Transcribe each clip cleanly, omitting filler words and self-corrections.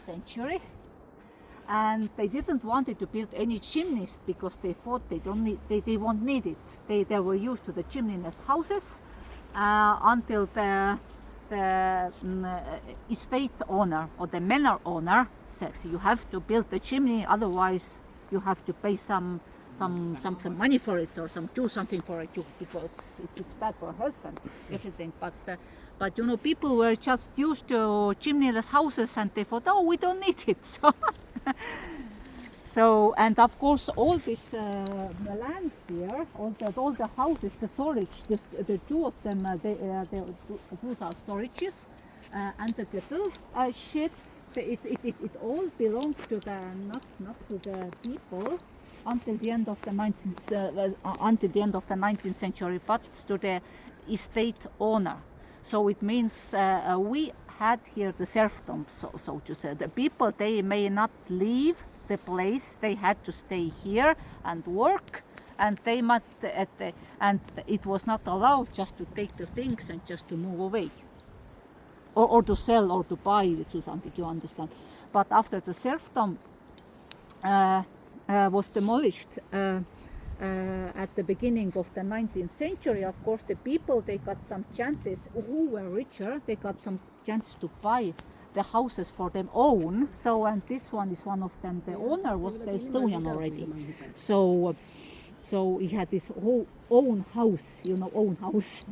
century. And they didn't want to build any chimneys because they thought they won't need it. They were used to the chimneyless houses until the estate owner or the manor owner said you have to build the chimney, otherwise you have to pay some money for it or do something for it because it's bad for health and everything. But people were just used to chimneyless houses and they thought, oh, we don't need it. So and of course all this land here, all the houses, the storage, the two of them, those are storages, and the cattle shed. It all belonged to not to the people until the end of the 19th century, but to the estate owner. So it means we had here the serfdom, so to say. The people, they may not leave the place; they had to stay here and work, and and it was not allowed just to take the things and just to move away, or to sell or to buy it or something. You understand? But after the serfdom was demolished at the beginning of the 19th century, of course, the people, they got some chances, who were richer, they got some chances to buy the houses for their own. So, and this one is one of them. The owner was the Estonian already. So he had his own house, own house.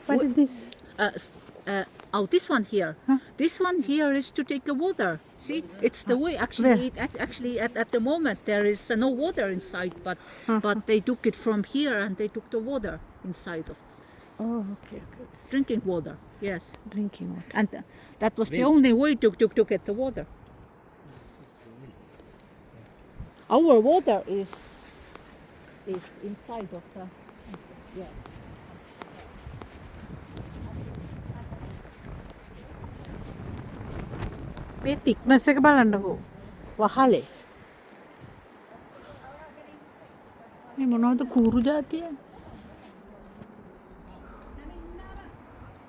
What is this? This one here. Huh? This one here is to take the water. See, it's the way. Actually, at the moment there is no water inside, but they took it from here and they took the water inside of. Oh, okay. Drinking water, yes. Drinking water. And that was the only way to get the water. Our water is inside of the. Yeah. මේ thickness එක බලන්නකෝ වහලේ මේ මොනවද කූරු జాතිය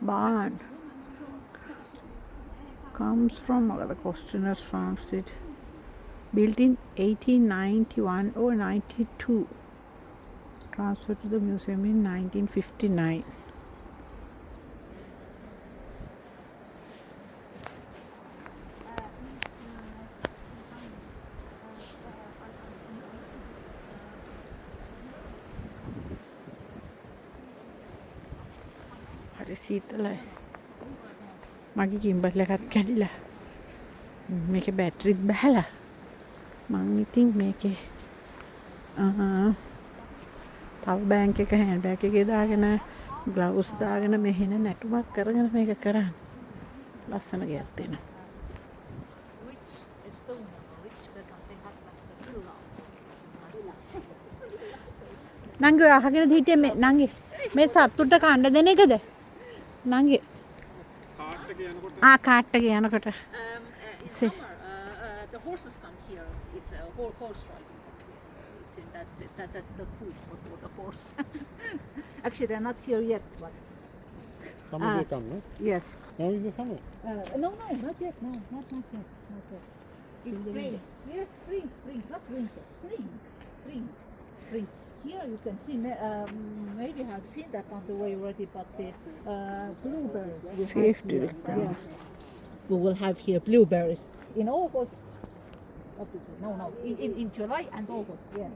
barn comes from the Costiners farmstead built in 1891 or 92, transferred to the museum in 1959. සීතලයි මගේ කිම්බල් එකත් කැඩිලා මේකේ බැටරිත් බහලා මං ඉතින් මේකේ පවර් බෑන්ක් එක හෑන්ඩ් බෑග් එකේ දාගෙන ග්ලව්ස් දාගෙන මෙහෙන නැටුමක් කරගෙන මේක කරන්නේ ලස්සන ගියක් දෙනවා නංගි අහගෙන හිටියේ මේ නංගි මේ සත්තුට කන්න දෙන එකද නංගි කාට් එක යනකොට in summer the horses come here. It's a horse riding. That's the food for the horse. Actually they're not here yet, but summer they come, no? Yes. Now is the summer? No, not yet. No, not yet. It's spring. Yes, spring, not winter. Spring. Here you can see, maybe you have seen that on the way already, but the blueberries. Safety. Yes. We will have here blueberries in August. No, in July and August. Yes.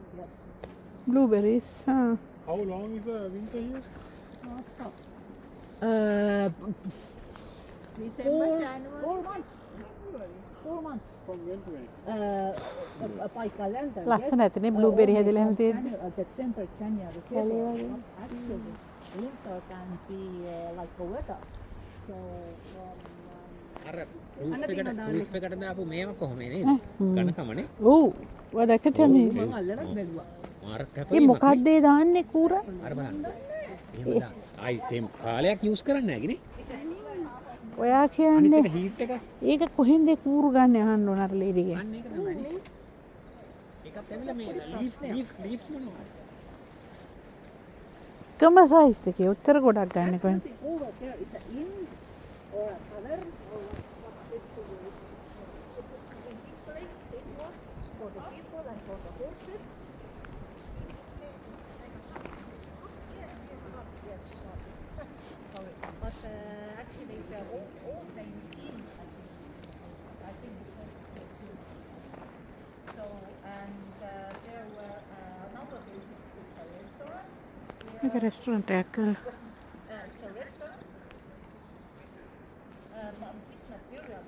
Blueberries. How long is the winter here? Stop. December, January. 4 months. 4 months. From when to when? By calendar. ලස්සන ඇතනේ blueberry හැදලා එහෙම තියෙන්නේ. December, January. February. Actually, winter can be like the weather. So. අර roof එකට දාපු මේව කොහොමද නේද? ඝනකමනේ. ඔව්. ඔය දැක්කද මේ? මම අල්ලලා බැලුවා. මාර ඒ කැපීමක්. මොකක්ද ඒ දාන්නේ කූර? අර බලන්න. එහෙම දා. ආයි තෙම් කාලයක් යූස් කරන්නේ නැහැ කිනේ. ඔයා අනිත් කියන්නේ එක හීට් එක ඒක කොහෙන්ද කූරු ගන්න අහන්න ඕන අර ලේඩිගේ. අන්න ඒක තමයි. ඒකත් ඇවිල්ලා මේ ලීෆ් මොනවා. කම සයිස් එකේ උත්තර ගොඩක් ගන්න කොහෙන්ද? Over there is an inn or a tavern or what මේක රෙස්ටුරන්ට් එකක් කරලා. It's a restaurant. This material,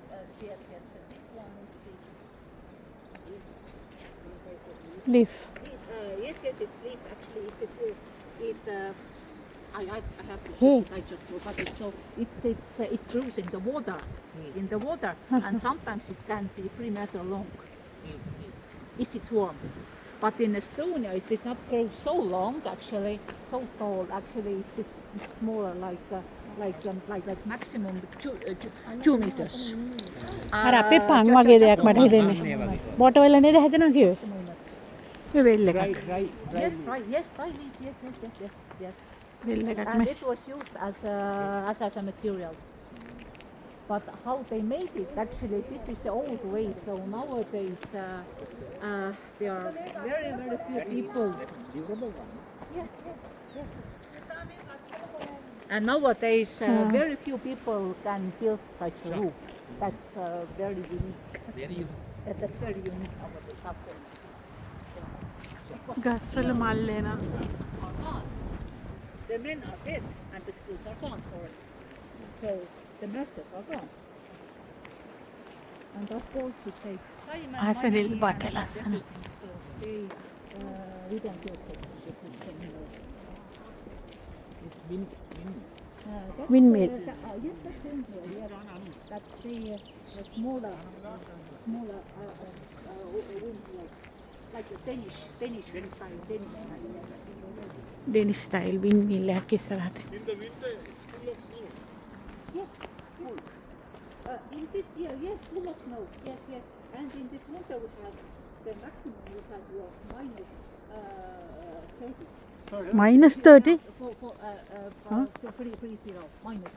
yes. This one is Leaf. yes, it's leaf. Actually, I have to Hey. I just forgot it. So it grows in the water, and sometimes it can be 3 meter long if it's warm. But in Estonia, it did not grow so long. Actually, so tall. Actually, it's smaller, like maximum 2 meters. අර අපේ පන් වගේ දෙයක් මට හිතෙන්නේ. බොටවල නේද හැදෙනවා කිව්වේ? මේ වෙල් එකක්. Yes, right. Yes. වෙල් එකක් And මේ. it was used as a material. But how they made it, actually, this is the old way. So nowadays, there are very few people. Yes. And nowadays, very few people can build such a roof. That's very unique. That's very unique nowadays. After. ගස්වල මල් එනවා. The men are dead and the schools are gone, sorry. So the masters are gone. And of course it takes time and ආසනෙල් money බට and ලස්සන. everything. So we don't build such anymore. That's, Windmill. yes, that's windmill. Yes. That's the smaller windmill, like the Danish style. Danish style windmill එකක් ඉස්සරහට. In the winter, it's full of snow. Yes, full. In this year, yes, full of snow. Yes. And in this winter, we have the maximum we had was minus 30. -30? For 30. Minus.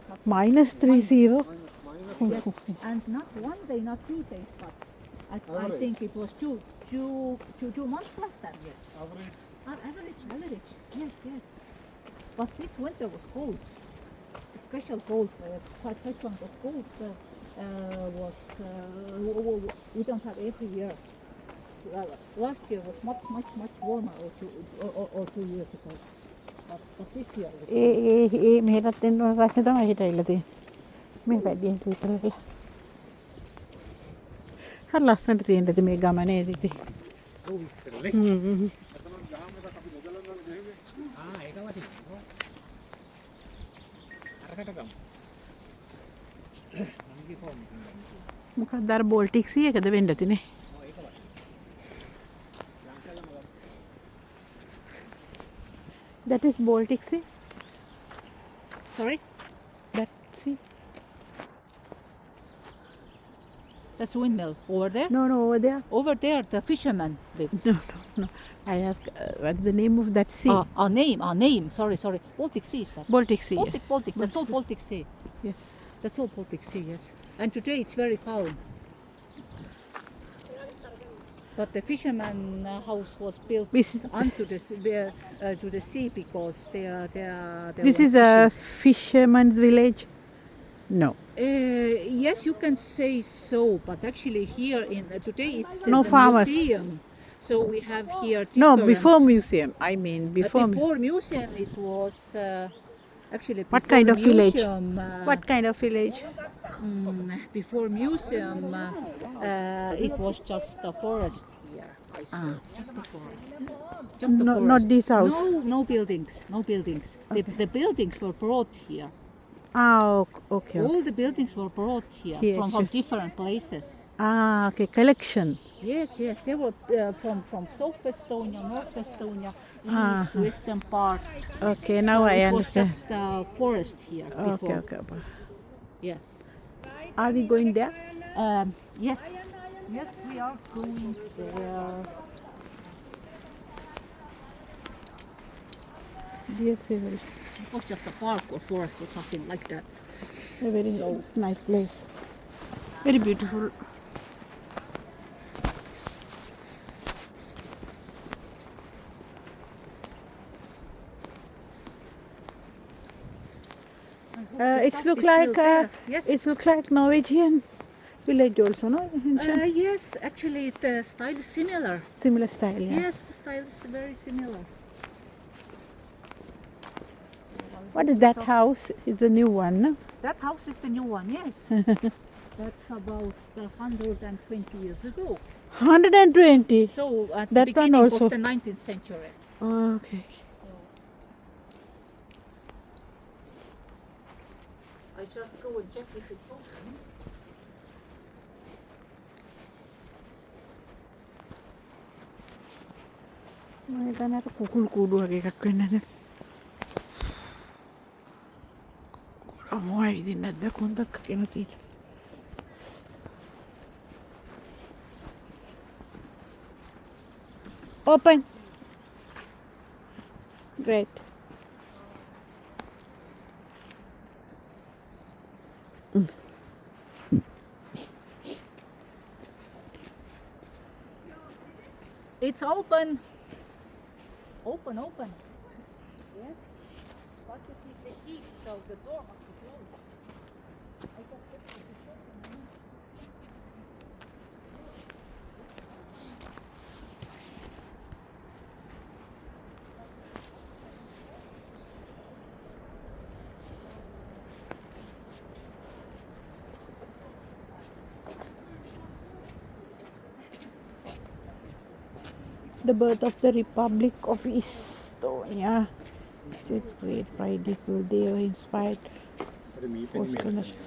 Not -30? Yes, and not one day, not 2 days, but I think it was two months left that year. Average. Average. Yes. But this winter was cold. Special cold. Such kind of cold was we don't have every year. Last year was much warmer, or 2 years ago. But this year was. ඒ මෙහෙටත් එන්න ඕන ප්‍රශ්නේ තමයි හිට ඇවිල්ලා තියෙන්නේ. මේ වැඩියෙන් සීතල වෙලා. හරි ලස්සනට තියෙනද මේ ගමනේදී. මොකක්ද අර බෝල්ටික් සී එකද වෙන්න තිනේ. That is Baltic Sea. Sorry, That sea. that's windmill over there. No, over there. Over there, the fishermen live. No. I ask what's the name of that sea? Our name. Sorry. Baltic Sea is that. Baltic Sea. Baltic. That's all Baltic Sea. Yes. That's all Baltic Sea, yes. And today it's very calm. But the fisherman house was built onto to the sea because they This were is a fisherman's village. No. yes, you can say so, but actually here today it's No the farmers. museum. So we have here No, different- before museum. I mean before. before museum it was actually What before kind of village? museum, What kind of village? before museum it was just a forest here. I saw just a forest. Just a No, forest. not this house. No buildings. The buildings were brought here. Okay. All the buildings were brought here Here, from sure. different places. Okay. Collection. Yes, they were from South Estonia, North Estonia, east, western part. Okay. Now So I it was understand. just forest here before. Okay. Yeah. Are we going there? Yes, we are going there. Yes, very. It was just a park or forest or something like that. A very nice place. Very beautiful. It's look like Yes. it look like Norwegian village also, no? In some Yes, actually the style is similar. similar style, yeah. Yes, the style is very similar. What is that house? It's a new one, no? That house is the new one, yes. That's about 120 years ago. 120. So at That the one beginning also. of the 19th century. Oh, okay. So I just go and check if it's open. Mä etän näitä kukulkuuduakin kakkoinen näitä. Kuulla mua äitin näitä kuntat kakena siitä. Open. Great. It's open. Open. Yes. But you keep the key, so the door must be closed. I can check if it's open. The birth of the Republic of Estonia. It's great prideful day inspired forced to nation.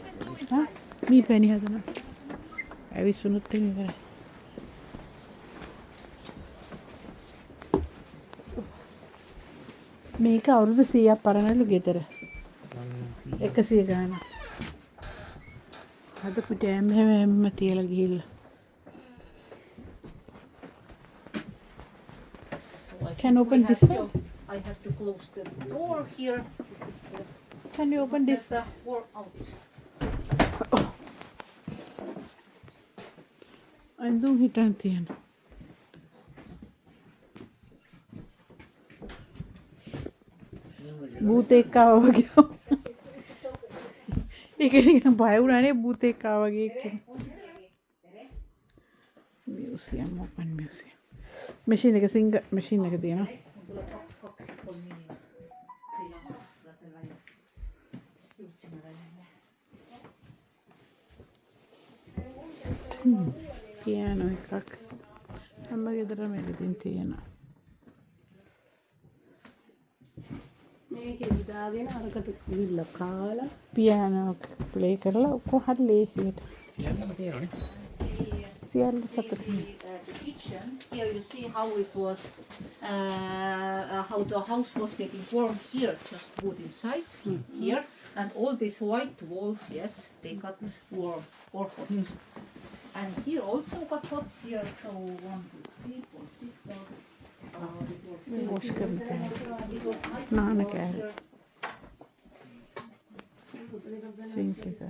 Huh? Me penny hadana. Ävissunut teni kare. මේක අවුරුදු 100ක් පරණලු ගෙදර. 100 ගාන. හදපු dam හැම තියලා ගිහිල්ලා. Can open this one? I have to close the door here. Can you open this? Let the door out. අඳුන් හිටන් තියෙන. භූතෙක් ආවා වගේ. ඒක නිකන් බය වුණානේ භූතෙක් ආවා වගේ එක්කෙනෙක්. Museum, open museum. Machine එක machine එක තියෙනවා. Piano එකක්. හැම ගෙදරම එකකින් තියෙනවා. මේකේ දාගෙන අරකට ගිල්ල කාලා පියානෝ ප්ලේ කරලා ඔක්කොම හරි ලේසියට. සියල්ලම තියෙනවනේ. සියල්ල සතුට. The kitchen, here you see how it was, how the house was getting warm here, just wood inside, here. And all these white walls, yes, they got warm or hot. And here also got hot here, so one could sleep or sit down. wash කරන්න කෑම. නාන කෑම. Sync එක.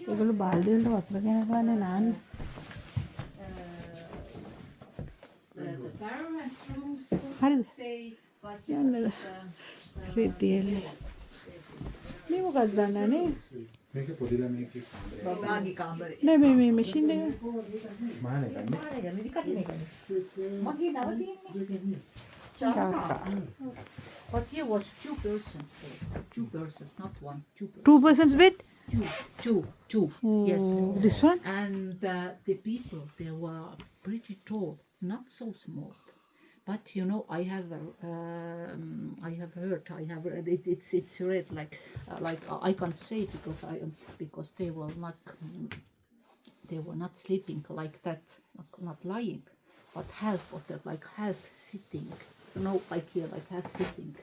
ඒගොල්ලෝ බාල්දි වලට වතුර ගෙනගන්නේ නාන්න. The parents' rooms, හරිද? say, but යන්න. රිද්දියල. මේ මොකක්ද දන්නනේ? මේක පොඩි ළමයෙක්ගේ බබාගේ කාමරේ නෑ මේ මැෂින් එක. මහානේ ගන්නේ. ගන්නේ කටින් එකනේ මගේ නව තියෙන්නේ චාකා. but here was two persons bed. Two persons, not one. Two persons. 2 persons bed? Two. Yes. This one? And the people, they were pretty tall, not so small. But you know, I have heard, I have read it. It's read like I can't say because they were not sleeping like that, not lying, but half of that, like half sitting. You know, like here, like half sitting.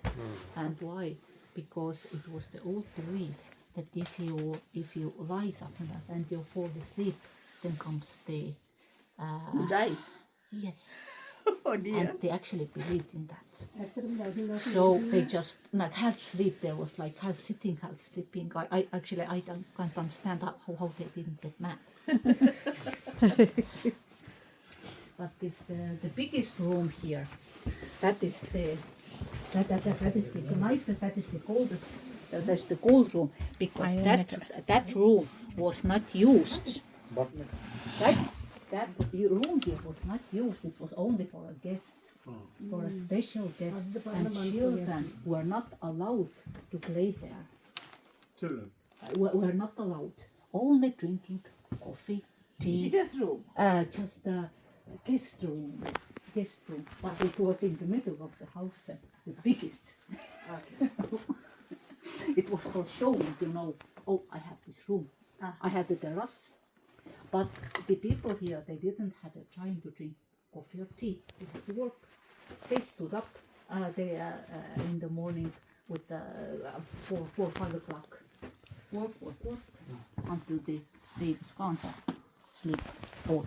And why? Because it was the old belief that if you rise up and you fall asleep, then comes the die yes. oh dear And they actually believed in that. So they just like half sleep. There was like half sitting, half sleeping. I can't understand how they didn't get mad. But this the biggest room here. That is the nicest. That is the coldest. That's the cold room because that room was not used. That room here was not used. It was only for a guest. for a special guest, and children were not allowed to play there. Children. Were not allowed. Only drinking coffee, tea. Visitors room. Just a guest room. Guest room. But it was in the middle of the house, the biggest. Okay. It was for showing, oh, I have this room. I have the terrace. But the people here, they didn't have the time to drink coffee or tea. They had to work. They stood up in the morning with 4, 5 o'clock. Work until the day was gone. Sleep. Or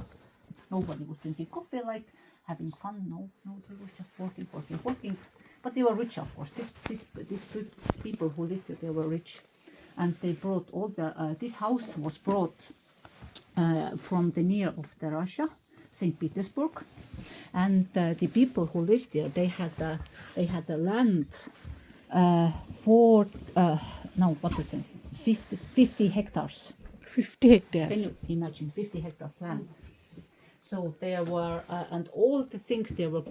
nobody was drinking coffee, like having fun. No, they were just working. But they were rich, of course. These people who lived here, they were rich, and they brought all their. This house was brought from the near of the Russia, St. Petersburg, and the people who lived there, they had the land for no, what is it? 50 hectares. 50 hectares. Can you imagine 50 hectares land? So there were, and all the things they were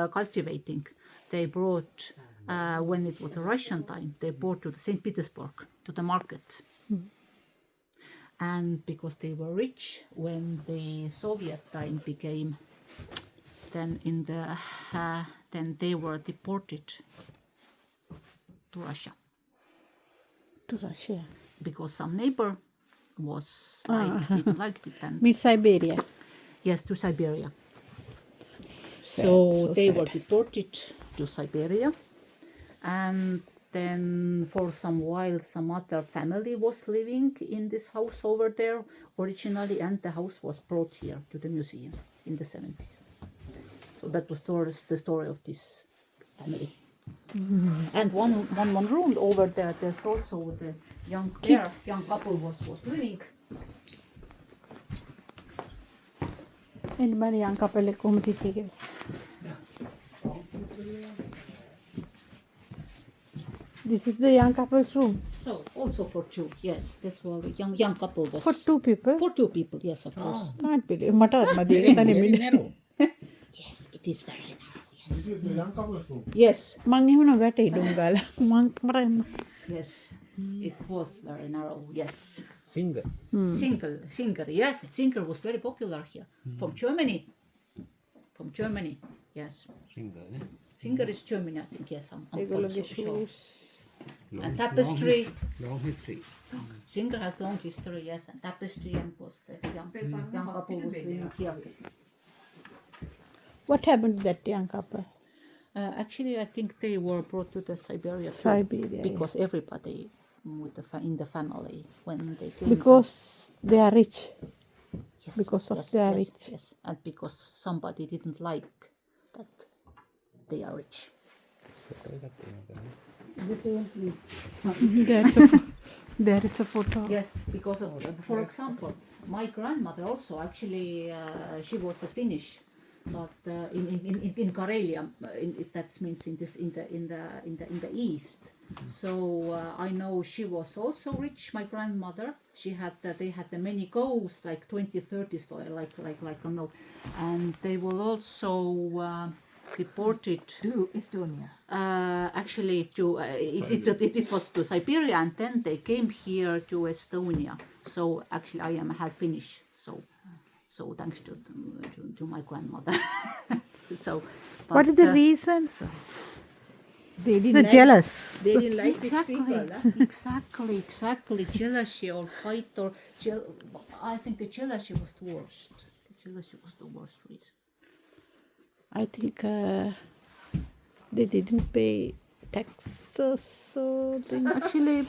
cultivating, they brought, when it was a Russian time, they brought to the St. Petersburg, to the market. And because they were rich, when the Soviet time became, then then they were deported to Russia. To Russia. Because some neighbor didn't like it, and Means Siberia. yes, to Siberia. Sad, So they sad. were deported to Siberia, and then for some while some other family was living in this house over there originally, and the house was brought here to the museum in the 70s. So that was the story of this family. And one room over there, there's also the young couple was living. Anybody young couple come to take it? This is the young couple's room. So also for two, yes, this was a young couple was For 2 people. for 2 people, yes, of course. Can't believe. Matavat madhe Very tane narrow. Yes, it is very narrow. Yes. This is the young couple's room. Yes, මං එහෙම වැටේ ඩුංගාල මං මට yes, it was very narrow. Yes, Singer. Singer. Yes, Singer was very popular here from Germany. From Germany, yes. Singer. Singer is Germany, I think. Yes, I'm ඒගොල්ලෝගේ also sure. shoes. And tapestry. Long history. Singer has long history, yes, and tapestry, and was the young couple was living here. What happened to that young couple? Actually, I think they were brought to the Siberia too, Siberia, because everybody with in the family when they came. Because they are rich. Yes, because of yes, they are yes, rich. Yes, and because somebody didn't like that they are rich. There is a photo. Yes, because of, for example, my grandmother also actually she was a Finnish, but in Karelia, that means in the east. So I know she was also rich. My grandmother, they had the many cows, like 20, 30 story, like I know, and they were also deported To Estonia. actually to it was to Siberia, and then they came here to Estonia. So actually I am half Finnish, so thanks to my grandmother. So What is the reason? They didn't The like, jealous. They didn't like these people. exactly jealousy or fight or I think the jealousy was the worst. The jealousy was the worst reason. I think they didn't pay taxes, so things. Actually,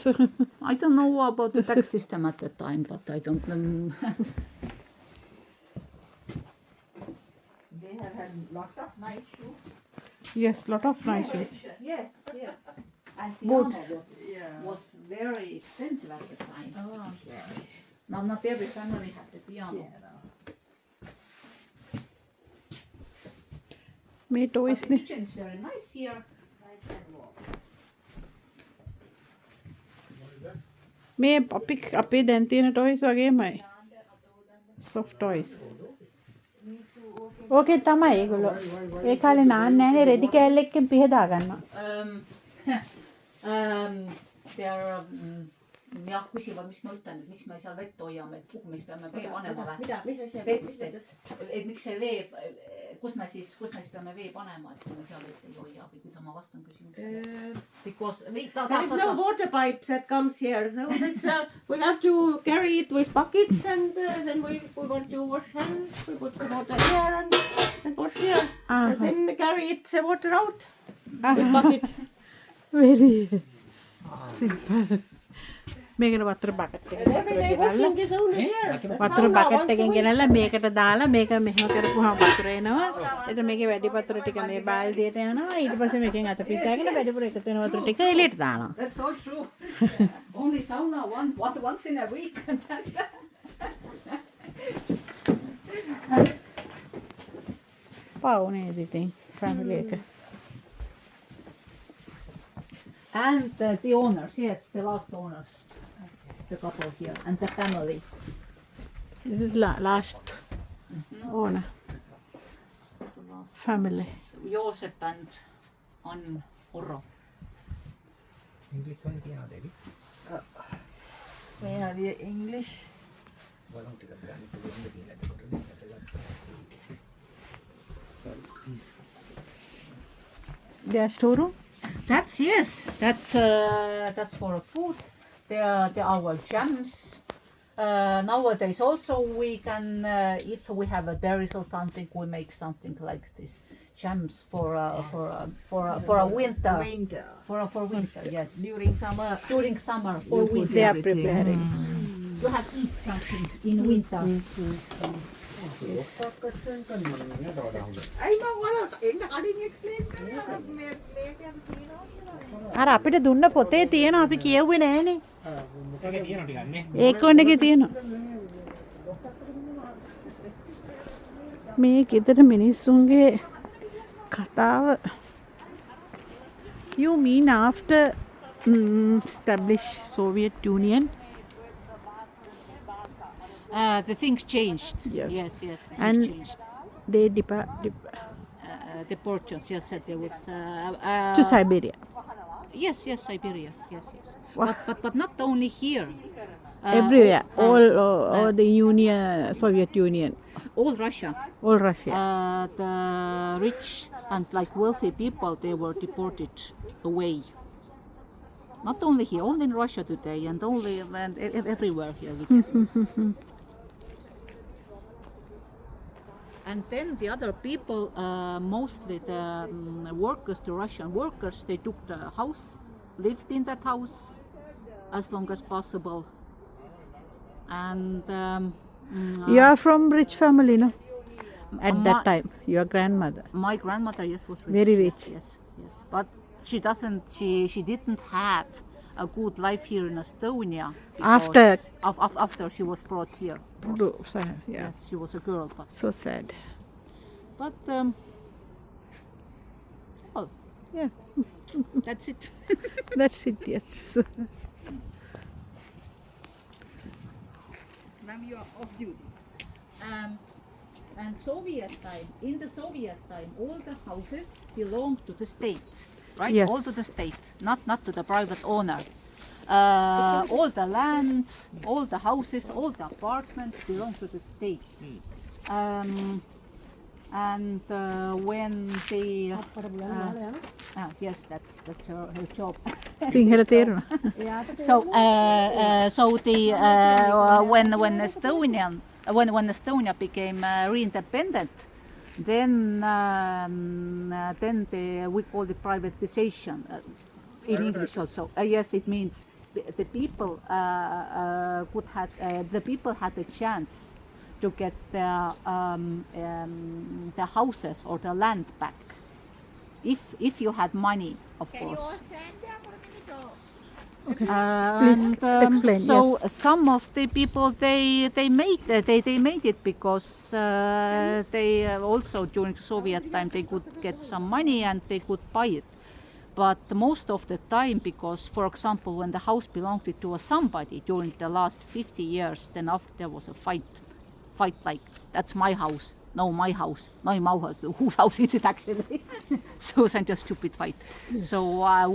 I don't know about the tax system at the time, but I don't know. They have had lot of nice shoes. Yes, lot of nice shoes. Yes. And Boots. was very expensive at the time. Oh, okay. Not every family had the piano. Yeah, no. Me But toys the ne. kitchen is very nice here. Nice and warm. මේ අපි අපේ දැන් තියෙන toys වගේමයි. Soft toys. ඕකේ තමයි ඒගොල්ලෝ. ඒ කාලේ නාන්නේ නැහනේ රෙදි කෑල්ලෙක්ෙන් පිහ දා ගන්නවා. There jah, küsivad, mis ma ütlen, et miks me seal vett hoiame, et kuhu me siis peame vee panema või? Mis asja? Et miks see vee, kus me siis peame vee panema, et kui me seal vett ei hoia või kuidas ma vastan küsimusele? Because there is no water pipe that comes here, so this we have to carry it with buckets and then we want to wash hands, we put the water here and wash here and then carry it the water out with bucket. Very simple. මේකට වතුර bucket එකක් Everyday washing is only here. වතුර bucket එකෙන් ගෙනල්ලා මේකට දාලා මේක මෙහෙම කරපුවාම වතුර එනවා. ඊට මේකේ වැඩි වතුර ටික මේ බාල්දියට යනවා. ඊට පස්සේ මේකෙන් අත පිටාගෙන වැඩිපුර එකතු වෙන වතුර ටික එළියට දානවා. That's all true. Only sauna once in a week. පව් නේද ඉතින් ෆැමිලි එක. And the owners, yes, the last owners, the couple here, and the family. This is last owner The last family. Joosep and Ann Orro. ඉංග්‍රීසි වලින් තියනවද ඒක? මේ හරිය ඉංග්ලිෂ් බලමු ටිකක් ගන්න පුළුවන්ද කියලා එතකොට sorry. their storeroom. That's yes. That's for food. There are our jams. Nowadays also we can, if we have a berries or something, we make something like this jams for a winter. For winter, yes. During summer. During summer for winter. They are preparing. You have to eat something in winter. අර අපිට දුන්න පොතේ තියෙනවා අපි කියුවේ නෑනේ. ඒක තියෙනවා ටිකක් නේ. ඒකෝන් එකේ තියෙනවා. මේ ගෙදර මිනිස්සුන්ගේ කතාව. You mean after established Soviet Union? The things changed. Yes. Yes. The things And changed. they Deportations. Yes, there was. to Siberia. Yes, Siberia. Yes. Wow. But not only here. Everywhere. All the Union, Soviet Union. All Russia. All Russia. The rich and like wealthy people, they were deported away. Not only here, only in Russia today, and everywhere here. And then the other people, mostly the workers, the Russian workers, they took the house, lived in that house as long as possible. And You are from rich family, no? At that time, your grandmother. my grandmother, yes, was rich. Very rich. Yes. But she didn't have a good life here in Estonia. After- After she was brought here. Yeah. Yes, she was a girl, but So sad. well, Yeah. that's it. That's it, yes. Now you are off duty. And in the Soviet time, all the houses belonged to the state, right? Yes. All to the state, not to the private owner. All the land, all the houses, all the apartments belong to the state. And when they yes, that's her job. Sinhala තේරුණා. When Estonia became re-independent, then we call it privatization in English also. Yes, it means the people had a chance to get the houses or the land back if you had money, of course. Okay. And explain, so yes. some of the people they made it because they also during the Soviet time they could get some money and they could buy it. But most of the time, because for example when the house belonged to somebody during the last 50 years, then after there was a fight like that's my house, no, my house, no, my house. Whose house is it actually? So it's just stupid fight. So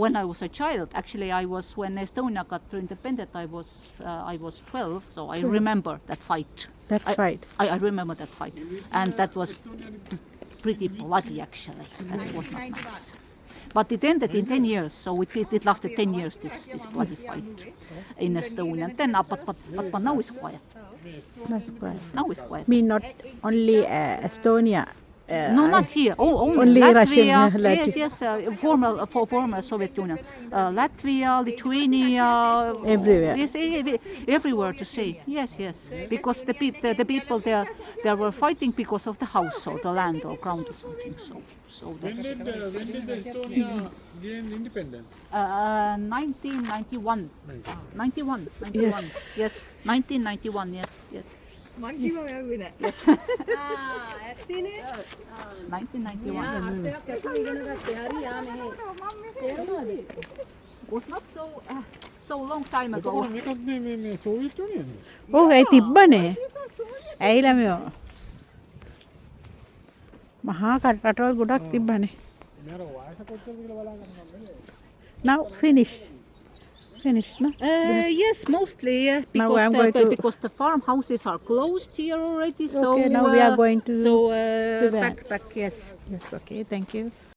when I was a child, actually, when Estonia got independent, I was 12. So I remember that fight. I remember that fight, and that was pretty bloody actually. That was not nice. But it ended in 10 years, so it lasted 10 years, this bloody fight in Estonia. And then, but now it's quiet. Now it's quiet. Mean not only Estonia. No, not here. Only Latvia. Russian. Yes, former Soviet Union. Latvia, Lithuania. Everywhere. Yes, everywhere to say. Yes. Because the people there, they were fighting because of the house or the land or ground or something. So When did Estonia gain independence? 1991. 91. Yes. 1991. Yes. Yes. 1991. Was not so long time ago. මේකත් මේ Soviet union. ඔව් ඒ තිබ්බනේ. ඇයිලා මේ මහා රටවල් ගොඩක් තිබ්බනේ. මම වයස කොච්චරද කියලා බලා ගන්න. Now finish, no? Yes, mostly Now I'm going to- because the farmhouses are closed here already. So Okay, now we are going to so the van. back. Yes. Yes, okay, thank you.